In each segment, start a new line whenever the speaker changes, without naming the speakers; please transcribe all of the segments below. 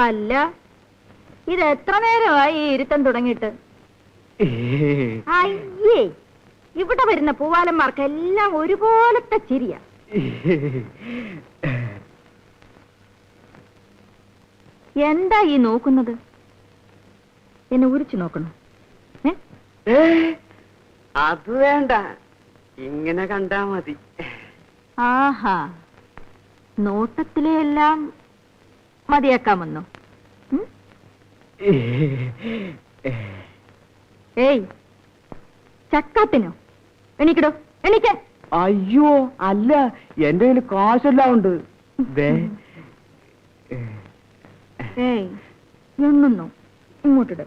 അല്ല, ഇത് എത്ര നേരമായി ഇരുത്തം തുടങ്ങിയിട്ട്? അയ്യേ, ഇവിടെ വരുന്ന പൂവാലന്മാർക്കെല്ലാം ഒരുപോലത്തെ ചിരിയാ. എന്താ ഈ നോക്കുന്നത്? എന്നെ ഉരിച്ചു നോക്കണോ?
അത് വേണ്ട, ഇങ്ങനെ കണ്ടാ മതി.
ആഹാ, നോട്ടത്തിലെല്ലാം മതിയാക്കാമെന്നോ? ഏയ്, ചക്കാത്തിനോ? എണീക്കടോ, എണീക്ക.
അയ്യോ അല്ല, എന്റെ കയ്യിൽ കാശെല്ലാം ഉണ്ട്.
ഏയ്, എണ്ണുന്നോ? ഇങ്ങോട്ടിട്.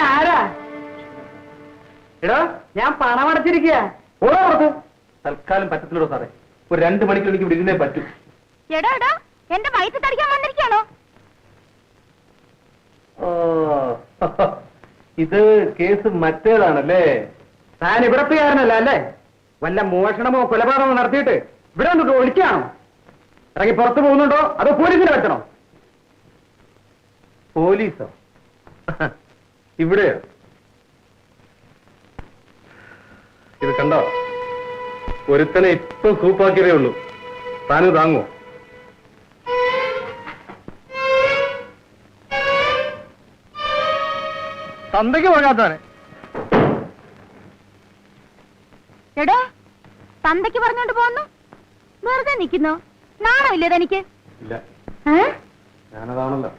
ആരാ? എടോ, ഞാൻ പണം അടച്ചിരിക്കുക. ഓരോ
തൽക്കാലം പറ്റത്തില്ലടോ സാറേ. ഒരു 2 മണിക്കൂർ എനിക്ക് ഇവിടെ ഇരുന്നേ പറ്റൂ.
എടോ, എന്റെ വയറ്റ് തടിക്കാൻ വന്നിരിക്കാണോ?
ഇത് കേസ് മറ്റേതാണല്ലേ?
താൻ ഇവിടത്തുകാരനല്ല അല്ലേ? വല്ല മോഷണമോ കൊലപാതകമോ നടത്തിയിട്ട് ഇവിടെ വന്നിട്ട് ഒളിക്കുകയാണോ? ഇറങ്ങി പുറത്തു പോകുന്നുണ്ടോ അതോ പോലീസിനെ വെച്ചണോ?
പോലീസോ? ഇവിടെയോ? ഇത് കണ്ടോ? ഒരുത്തനെ ഇപ്പൊ സൂപ്പാക്കിയതേ ഉള്ളൂ. താന് താങ്ങോ?
തന്തയ്ക്ക് പോകാത്തവനെ.
എടോ, തന്തയ്ക്ക് പറഞ്ഞോണ്ട് പോന്നു, വെറുതെ നിൽക്കുന്നോ? നാണമില്ലേ തനിക്ക്?
ഇല്ല, ഞാനതാണല്ലോ.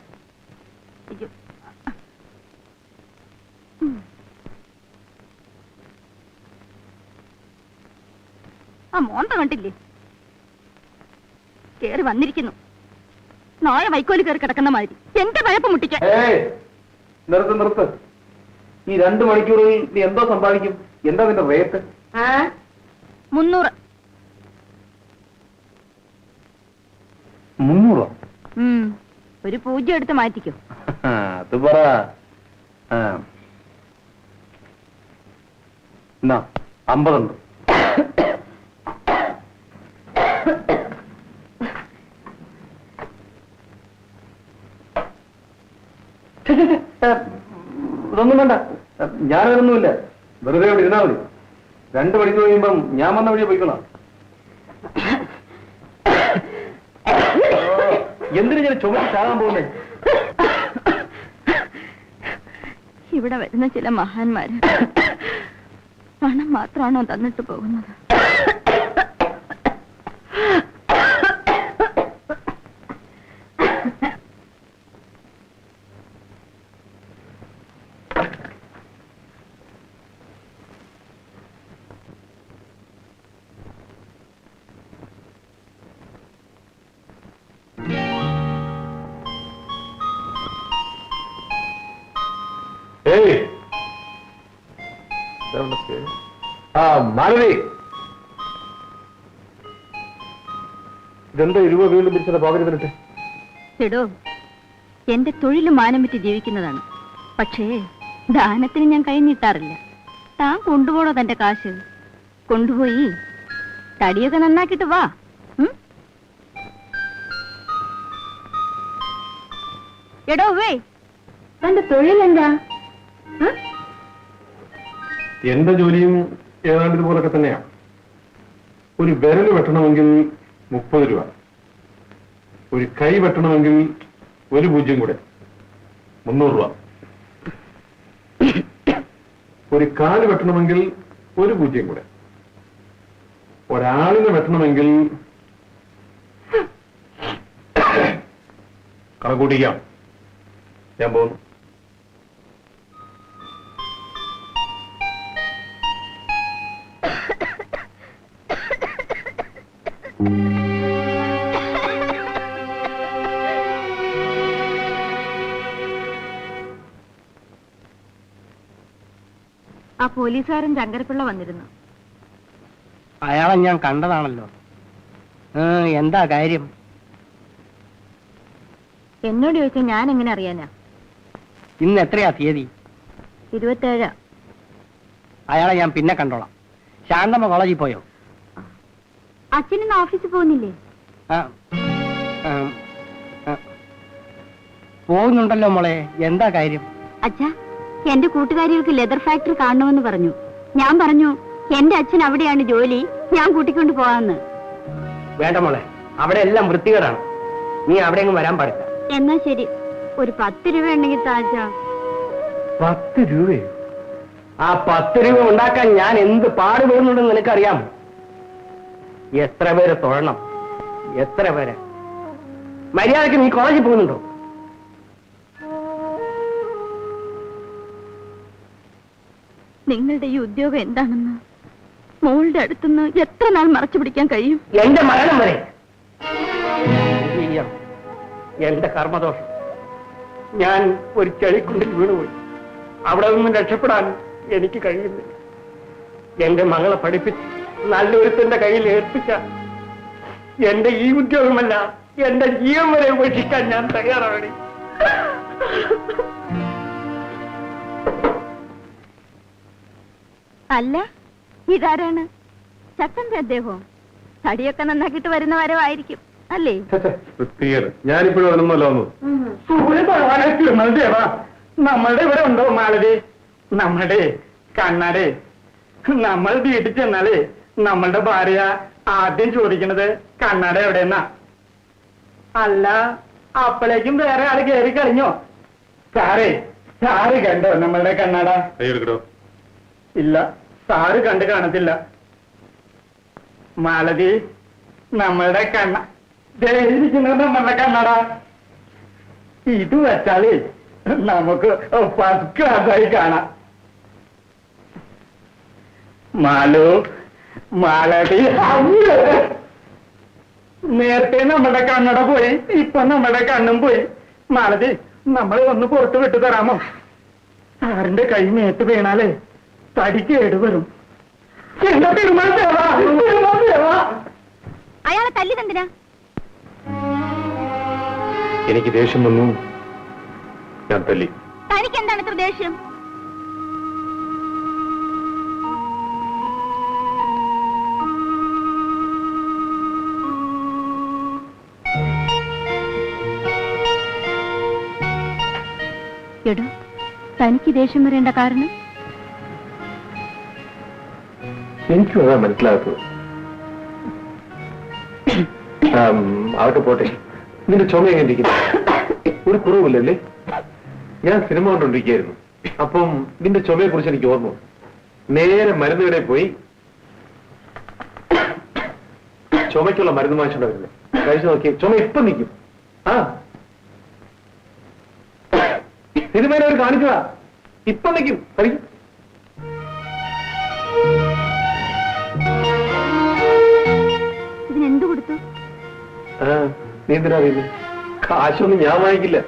ആ മോന്ത കണ്ടില്ലേ? കേറി വന്നിരിക്കുന്നു, നായ വൈക്കോല് കയറി കിടക്കുന്ന മാതിരി. എന്റെ വഴപ്പ് മുട്ടിക്കാൻ.
നിർത്ത്. ഈ 2 മണിക്കൂറിൽ നീ എന്തോ സമ്പാദിക്കും? എന്താ നിന്റെ റേറ്റ്?
300.
300?
ഒരു 0 എടുത്ത് മാറ്റിക്കോ.
അത് പറ. 50 ഉണ്ട്. ഇതൊന്നും വേണ്ട, ഞാനതൊന്നുമില്ല. വെറുതെ അവിടെ ഇരുന്നാ മതി. 2 മണിക്കൂർ കഴിയുമ്പം ഞാൻ വന്ന വഴിയെ പോയിക്കോളാം. എന്തിനു ഞാൻ ചുമച്ച് ചാകാൻ പോകുന്നേ?
ഇവിടെ വരുന്ന ചില മഹാന്മാര് പണം മാത്രമാണോ തന്നിട്ട് പോകുന്നത്?
മാലതി, ഇതെന്താ 20 വീണ്ടും പിരിച്ചത്? പാവരുന്നിട്ട്
എടോ, എന്റെ തൊഴിലും മാനം വിറ്റ് ജീവിക്കുന്നതാണ്. പക്ഷേ ദാനത്തിന് ഞാൻ കൈ നീട്ടാറില്ല. താൻ കൊണ്ടുപോണോ തന്റെ കാശ്? കൊണ്ടുപോയി തടിയൊക്കെ നന്നാക്കിട്ട് വാ. എടോ തന്റെ തൊഴിലെന്താ?
എന്റെ ജോലിയും ഏതാണ്ട് ഇതുപോലൊക്കെ തന്നെയാണ്. ഒരു വിരൽ വെട്ടണമെങ്കിൽ 30 രൂപ, ഒരു കൈ വെട്ടണമെങ്കിൽ 1 0 കൂടെ 300 രൂപ, ഒരു കാല് വെട്ടണമെങ്കിൽ 1 0 കൂടെ, ഒരാളിനെ വെട്ടണമെങ്കിൽ കണക്കൂട്ടിക്കാം. ഞാൻ പോകുന്നു.
ആ പോലീസുകാരൻ ശങ്കരപ്പിള്ള വന്നിരുന്നു.
അയാളെ ഞാൻ കണ്ടതാണല്ലോ. എന്താ കാര്യം?
എന്നോട് ചോദിച്ചാൽ ഞാൻ എങ്ങനെ അറിയാനാ?
ഇന്ന് എത്രയാ തീയതി?
27.
അയാളെ ഞാൻ പിന്നെ കണ്ടോളാം. ശാന്തമ്മ കോളേജിൽ പോയോ?
അച്ഛനിന്ന് ഓഫീസിൽ പോകുന്നില്ലേ?
ആ, ആ, ആ. പോകുന്നുണ്ടല്ലോ മോളെ. എന്താ കാര്യം?
അച്ഛാ, എന്റെ കൂട്ടുകാരികൾക്ക് ലെതർ ഫാക്ടറി കാണണമെന്ന് പറഞ്ഞു. ഞാൻ പറഞ്ഞു എന്റെ അച്ഛൻ അവിടെയാണ് ജോലി, ഞാൻ കൂട്ടിക്കൊണ്ട് പോവാന്ന്.
വേണ്ട മോളെ, അവിടെ എല്ലാം വൃത്തികേടാണ്. നീ അവിടെ വരാൻ പാടില്ല.
എന്നാ ശരി, ഒരു 10 രൂപ ഉണ്ടെങ്കിൽ താച്ചാ.
10 രൂപയോ? ആ 10 രൂപ ഉണ്ടാക്കാൻ ഞാൻ എന്ത് പാടുപെടുന്നുണ്ടെന്ന് നിനക്കറിയാം. എത്ര പേരെ തൊഴണം, എത്ര പേരെ. മര്യാദക്ക് നീ കോളേജിൽ പോകുന്നുണ്ടോ?
നിങ്ങളുടെ ഈ ഉദ്യോഗം എന്താണെന്ന് മോളുടെ അടുത്തുനിന്ന് എത്ര നാൾ മറച്ചു പിടിക്കാൻ കഴിയും?
എന്റെ മരണം വരെ. എന്റെ കർമ്മദോഷം. ഞാൻ ഒരു ചെളിക്കുണ്ടിൽ വീണുപോയി. അവിടെ നിന്നും രക്ഷപ്പെടാൻ എനിക്ക് കഴിയുന്നില്ല. എന്റെ മകളെ പഠിപ്പിച്ച് നല്ലൊരുത്തന്റെ കയ്യിൽ ഏൽപ്പിച്ച എന്റെ ഈ ഉദ്യോഗമല്ല, എന്റെ ജീവൻ വരെ ഉപേക്ഷിക്കാൻ ഞാൻ തയ്യാറാണ്.
അല്ല, ഇതാരാണ്? ചക്കന്റെ അദ്ദേഹവും തടിയൊക്കെ നന്നാക്കിട്ട് വരുന്ന വരവായിരിക്കും അല്ലേ?
ഞാനിപ്പോഴും വരുന്നല്ലോ.
നമ്മളുടെ ഇവിടെ ഉണ്ടോ മാലതി? നമ്മുടെ കണ്ണാടെ നമ്മൾ വീട്ടിൽ ചെന്നാലേ നമ്മളുടെ ഭാര്യ ആദ്യം ചോദിക്കണത് കണ്ണാട എവിടെയെന്നാ. അല്ല, അപ്പോഴേക്കും വേറെ ആള് കയറി കളിഞ്ഞോ? സാറ് കണ്ടോ നമ്മളുടെ കണ്ണാട? ഇല്ല, സാറ് കണ്ടു കാണത്തില്ല. മാലതി, നമ്മളുടെ നമ്മളുടെ കണ്ണട ഇത് വെച്ചാലേ നമുക്ക് ഫസ്റ്റ് ക്ലാസ്സായി കാണാം. മാലു, മാലതി, നേരത്തെ നമ്മുടെ കണ്ണട പോയി, ഇപ്പൊ നമ്മുടെ കണ്ണും പോയി. മാലതി, നമ്മളെ ഒന്ന് പുറത്ത് വിട്ടു തരാമോ? സാറിന്റെ കൈ മേത്ത് വീണാലേ തടി കേടുവരും.
അയാളെ തല്ലിതെന്തിനാ?
എനിക്ക് ദേഷ്യം വന്നു, ഞാൻ തല്ലി.
തനിക്ക് എന്താണ് ഇത്ര ദേഷ്യം? എടോ, തനിക്ക് ദേഷ്യം വരേണ്ട കാരണം?
എനിക്കും അതാ മനസ്സിലാകത്തത്. അതൊക്കെ പോട്ടെ. നിന്റെ ചുമ എങ്ങനെ ഇരിക്കുന്നു? ഒരു കുറവില്ലല്ലേ? ഞാൻ സിനിമ കൊണ്ടിരിക്കുകയായിരുന്നു. അപ്പം നിന്റെ ചുമയെ കുറിച്ച് എനിക്ക് ഓർമ്മ. നേരെ മരുന്ന് കടയിൽ പോയി ചുമയ്ക്കുള്ള മരുന്ന് വാങ്ങിച്ചോണ്ട് വരുന്നത്. കഴിച്ചു നോക്കി, ചുമ ഇപ്പം നിൽക്കും. ആ സിനിമയിൽ അവർ കാണിച്ചതാ, ഇപ്പം നിൽക്കും. കഴിക്കും.
ഇതിനെന്ത് കൊടുത്തു?
നീ എന്തിനാ അറിയുന്നത്? കാശൊന്നും ഞാൻ വാങ്ങിക്കില്ല.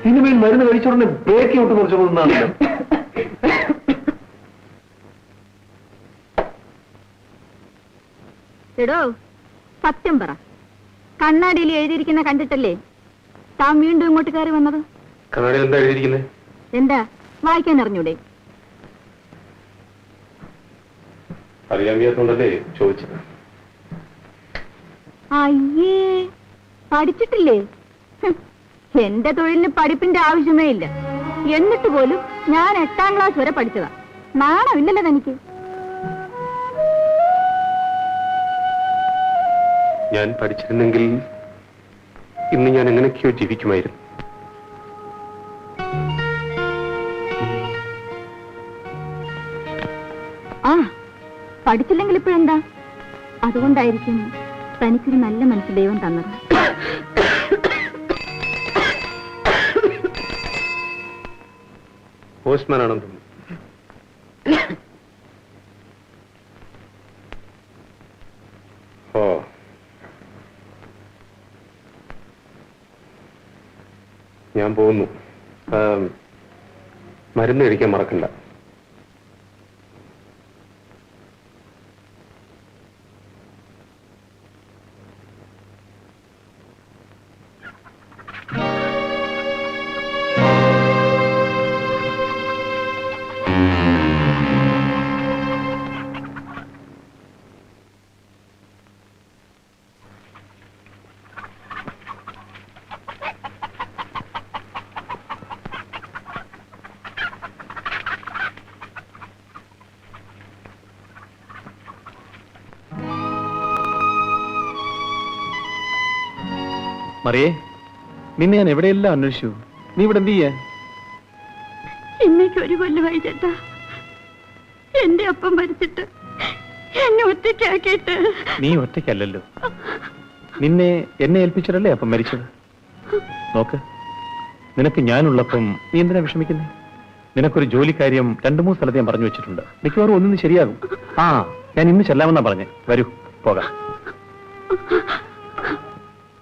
സിനിമയിൽ മരുന്ന് കഴിച്ചോടനെ ബ്രേക്ക് ഔട്ട് കുറച്ചോന്നാണല്ലോ.
എടോ, സത്യം പറ. കണ്ണാടിയിൽ എഴുതിയിരിക്കുന്ന കണ്ടിട്ടല്ലേ താൻ വീണ്ടും ഇങ്ങോട്ട് കയറി വന്നത്?
കണ്ണാടിയിൽ എന്താ എഴുതിയിരിക്കുന്നത്?
എന്താ, വായിക്കാൻ അറിഞ്ഞൂടെ?
അറിയാൻ വയ്യാത്തോണ്ടല്ലേ ചോദിച്ചത്.
അയ്യേ, പഠിച്ചിട്ടില്ലേ? എന്റെ തൊഴിലിന് പഠിപ്പിന്റെ ആവശ്യമേ ഇല്ല. എന്നിട്ട് പോലും ഞാൻ 8ാം ക്ലാസ് വരെ പഠിച്ചതാ. നാണമില്ലല്ലോ തനിക്ക്?
ഞാൻ പഠിച്ചിരുന്നെങ്കിൽ ഇന്ന് ഞാൻ എങ്ങനെയൊക്കെയോ ജീവിക്കുമായിരുന്നു.
ആ, പഠിച്ചില്ലെങ്കിൽ ഇപ്പോഴെന്താ? അതുകൊണ്ടായിരിക്കും തനിക്കൊരു നല്ല മനസ്സ് ദൈവം തന്നത്.
പോസ്റ്റ്മാനാണെന്ന് തോന്നുന്നു. ഓ, ഞാൻ പോകുന്നു. മരുന്ന് കഴിക്കാൻ മറക്കണ്ട. മറിയേ, നിന്നെ ഞാൻ എവിടെയെല്ലാം അന്വേഷിച്ചു. നീ ഇവിടെ എന്ത് ചെയ്യാ?
ഇന്നേക്ക് ഒരു കൊല്ലമായി ചേട്ടാ. എന്റെ അപ്പം മരിച്ചിട്ട് എന്നെ ഒറ്റയ്ക്കാക്കിയിട്ട്.
നീ ഒറ്റയ്ക്കല്ലല്ലോ, നിന്നെ എന്നെ ഏൽപ്പിച്ചിട്ടല്ലേ അപ്പം മരിച്ചത്. നോക്ക്, നിനക്ക് ഞാനുള്ളപ്പം നീ എന്തിനാ വിഷമിക്കുന്നേ? നിനക്കൊരു ജോലിക്കാര്യം 2-3 സ്ഥലത്ത് ഞാൻ പറഞ്ഞു വെച്ചിട്ടുണ്ട്. മിക്കവാറും ഒന്നും ശരിയാകും. ഞാൻ ഇന്ന് ചെല്ലാമെന്നാ പറഞ്ഞേ. വരൂ, പോകാം.